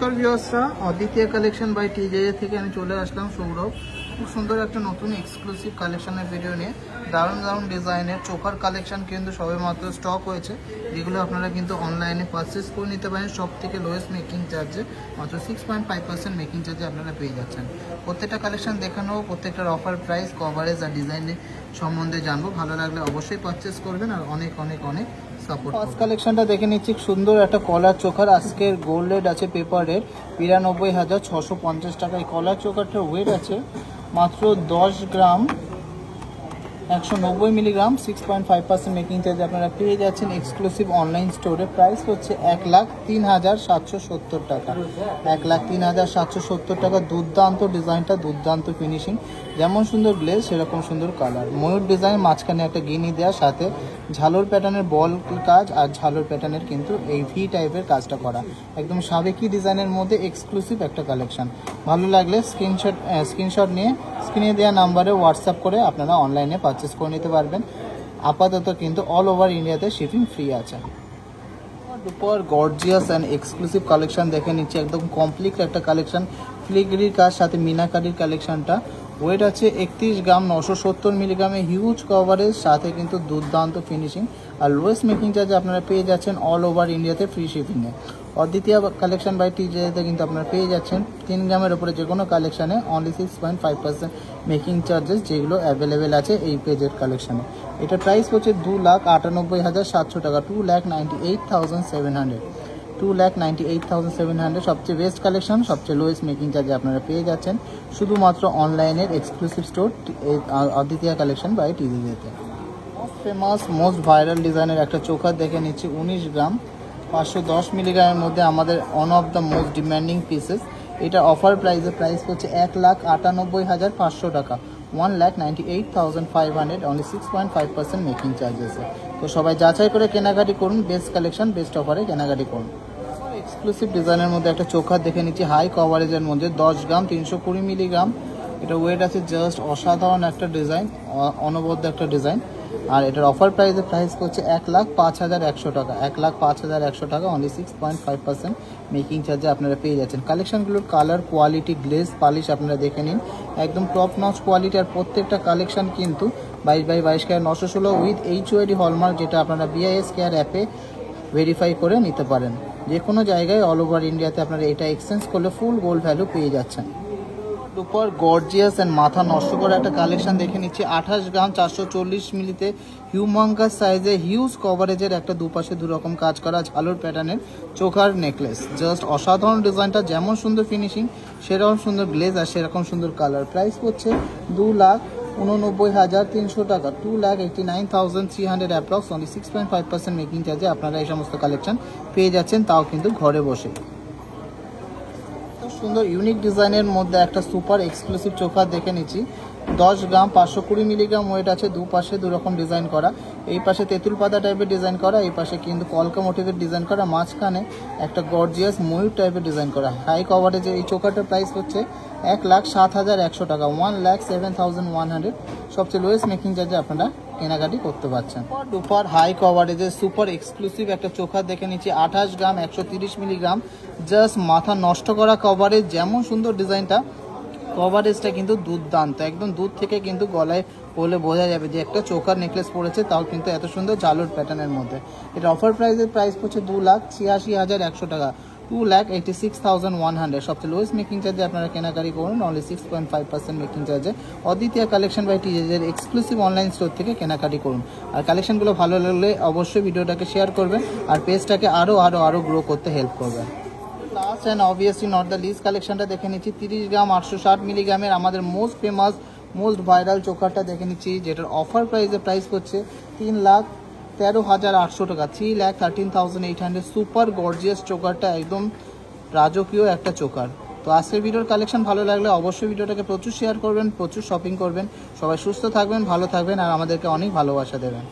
নমস্কার ভিউয়ার্সরা, অদ্বিতীয় কালেকশন বাই টিজে থেকে আমি চলে আসলাম সৌরভ। খুব সুন্দর একটা নতুন এক্সক্লুসিভ কালেকশনের ভিডিও নিয়ে। দারুণ দারুণ ডিজাইনের চোকার কালেকশন কিন্তু সবেমাত্র স্টক হয়েছে, যেগুলো আপনারা কিন্তু অনলাইনে পারচেস করে নিতে পারেন সব থেকে লোয়েস্ট মেকিং চার্জে। মাত্র 6.5% মেকিং চার্জে আপনারা পেয়ে যাচ্ছেন। প্রত্যেকটা কালেকশন দেখানো, প্রত্যেকটার অফার প্রাইস, কভারেজ আর ডিজাইনের সম্বন্ধে জানবো। ভালো লাগলে অবশ্যই পারচেস করবেন আর অনেক অনেক অনেক সাপোর্ট। ফার্স্ট কালেকশনটা দেখে নিচ্ছি, সুন্দর একটা কলার চোকার। আজকের গোল্ড রেট আছে পেপার রেট 92,650 টাকা। এই কলার চোকারটার ওয়েট আছে মাত্র 10 গ্রাম 190 মিলিগ্রাম। 6.5% মেকিং চার্জ আপনারা পেয়ে যাচ্ছেন এক্সক্লুসিভ অনলাইন স্টোরে। প্রাইস হচ্ছে 1,03,770 টাকা। 1,03,770 টাকা। দুর্দান্ত ডিজাইনটা, দুর্দান্ত ফিনিশিং, যেমন সুন্দর গ্লেজ সেরকম সুন্দর কালার। ময়ূর ডিজাইন, মাঝখানে একটা গিনি দেওয়া, সাথে ঝালোর প্যাটার্নের বল কাজ আর ঝালোর প্যাটার্নের কিন্তু এই ভি টাইপের কাজটা করা। একদম সাবেকি ডিজাইনের মধ্যে এক্সক্লুসিভ একটা কালেকশন। ভালো লাগলে স্ক্রিনশট নিয়ে স্ক্রিনে দেওয়া নাম্বারে হোয়াটসঅ্যাপ করে আপনারা অনলাইনে পারচেস করে নিতে পারবেন। আপাতত কিন্তু অল ওভার ইন্ডিয়াতে শিপিং ফ্রি আছে। দুপুর গর্জিয়াস অ্যান্ড এক্সক্লুসিভ কালেকশন দেখে নিচ্ছি, একদম কমপ্লিট একটা কালেকশন। ফিলিগ্রির কাজ সাথে মিনাকারির কালেকশনটা। ওয়েট আছে 31 গ্রাম 970 মিলিগ্রামে। হিউজ কভারেজ, সাথে কিন্তু দুর্দান্ত ফিনিশিং আর লোয়েস্ট মেকিং চার্জে আপনারা পেয়ে যাচ্ছেন অল ওভার ইন্ডিয়াতে ফ্রি শিপিংয়ে। অদ্বিতীয় কালেকশন বাই টিজেতে কিন্তু আপনারা পেয়ে যাচ্ছেন 3 গ্রামের উপরে যে কোনো কালেকশানে অনলি 6.5% মেকিং চার্জেস, যেগুলো অ্যাভেলেবেল আছে এই পেজের কালেকশানে। এটা প্রাইস হচ্ছে 2,98,700 টাকা। 2,98,700 2,98,700 সবচেয়ে বেস্ট কালেকশন, সবচেয়ে লোয়েস্ট মেকিং চার্জে আপনারা পেয়ে যাচ্ছেন শুধুমাত্র অনলাইনের এক্সক্লুসিভ স্টোর অদ্বিতীয় কালেকশন বাই টিজেতে। ফেমাস মোস্ট ভাইরাল ডিজাইনের একটা চোকার দেখে নিচ্ছি, 19 গ্রাম 510 মিলিগ্রামের মধ্যে আমাদের one of the most demanding pieces. এটা অফার প্রাইস হচ্ছে 1,98,500 টাকা। 1,98,500 অনলি 6.5% মেকিং চার্জেসে। তো সবাই যাচাই করে কেনাকাটি করুন, বেস্ট কালেকশন বেস্ট অফারে কেনাকাটি করুন। এক্সক্লুসিভ ডিজাইনের মধ্যে একটা চোকার দেখে নিচ্ছি, হাই কভারেজের মধ্যে 10 গ্রাম 320 মিলিগ্রাম। এটা ওয়েট আছে জাস্ট অসাধারণ একটা ডিজাইন, অনবদ্য একটা ডিজাইন। আর এটার অফার প্রাইস করছে 1,05,100 টাকা। 1,05,100 টাকা অনলি 6.5% মেকিং চার্জে আপনারা পেয়ে যাচ্ছেন। কালেকশনগুলোর কালার, কোয়ালিটি, গ্লেজ, পালিশ আপনারা দেখে নিন, একদম টপ নচ কোয়ালিটি। আর প্রত্যেকটা কালেকশন কিন্তু 22x22 carat 916 with HUID hallmark, যেটা আপনারা BIS কেয়ার অ্যাপে ভেরিফাই করে নিতে পারেন। যে কোনো জায়গায় অল ওভার ইন্ডিয়াতে আপনারা এটা এক্সচেঞ্জ করলে ফুল গোল্ড ভ্যালু পেয়ে যাচ্ছেন। সুপার গর্জিয়াস অ্যান্ড মাথা নষ্ট করা একটা কালেকশন দেখে নিচ্ছি, 28 গ্রাম 440 মিলিতে হিউমাঙ্গাস সাইজে হিউজ কভারেজের একটা দুপাশে দুরকম কাজ করা ঝালোর প্যাটার্নের চোকার নেকলেস। জাস্ট অসাধারণ ডিজাইনটা, যেমন সুন্দর ফিনিশিং সেরকম সুন্দর গ্লেজ আর সেরকম সুন্দর কালার। প্রাইস হচ্ছে 2,89,300 টাকা। 2,89,300 অ্যাপ্রক্স অনলি 6.5% মেকিং চার্জে আপনারা এই সমস্ত কালেকশন পেয়ে যাচ্ছেন, তাও কিন্তু ঘরে বসে। সুন্দর ইউনিক ডিজাইনের মধ্যে একটা সুপার এক্সক্লুসিভ চোকার দেখে নিচ্ছি, 10 গ্রাম 520 মিলিগ্রাম ওয়েট আছে। দুপাশে দুরকম ডিজাইন করা, এই পাশে তেঁতুল পাতা টাইপের ডিজাইন করা, এই পাশে কিন্তু কলকা মোটিভের ডিজাইন করা, মাঝখানে একটা গর্জিয়াস ময়ূর টাইপের ডিজাইন করা। হাই কভারেজে এই চোকারটার প্রাইস হচ্ছে 1,07,100 টাকা। 1,07,100 সবচেয়ে লোয়েস্ট মেকিং চার্জে আপনারা কেনাকাটি করতে পারছেন। দুপার হাই কভারেজের সুপার এক্সক্লুসিভ একটা চোকার দেখে নিচ্ছি, 28 গ্রাম 130 মিলিগ্রাম। জাস্ট মাথা নষ্ট করা কভারেজ, যেমন সুন্দর ডিজাইনটা, কভারেজটা কিন্তু দুর্দান্ত। একদম দূর থেকে কিন্তু গলায় পরলে বোঝা যাবে যে একটা চোকার নেকলেস পড়েছে, তাও কিন্তু এত সুন্দর ঝালোর প্যাটার্নের মধ্যে। এটা অফার প্রাইস পড়ছে 2,86,100 টাকা। 2,86,100 সবচেয়ে লোয়েস্ট মেকিং চার্জে আপনারা কেনাকাটি করুন অনলি 6.5% মেকিং চার্জে। অদ্বিতীয় কালেকশন বাই টিজের এক্সক্লুসিভ অনলাইন স্টোর থেকে কেনাকাটি করুন। আর কালেকশনগুলো ভালো লাগলে অবশ্যই ভিডিওটাকে শেয়ার করবেন আর পেজটাকে আরও গ্রো করতে হেল্প করবেন। Last and obviously not the least কালেকশনটা দেখে নিচ্ছি, 30 গ্রাম 860 মিলিগ্রামের আমাদের মোস্ট ফেমাস মোস্ট ভাইরাল চোকারটা দেখে নিচ্ছি, যেটার অফার প্রাইস হচ্ছে 3,13,800 টাকা। 3,13,800 সুপার গর্জিয়াস চোকারটা, একদম রাজকীয় একটা চোকার। তো আজকের ভিডিওর কালেকশন ভালো লাগলে অবশ্যই ভিডিওটাকে প্রচুর শেয়ার করবেন, প্রচুর শপিং করবেন। সবাই সুস্থ থাকবেন, ভালো থাকবেন আর আমাদেরকে অনেক ভালোবাসা দেবেন।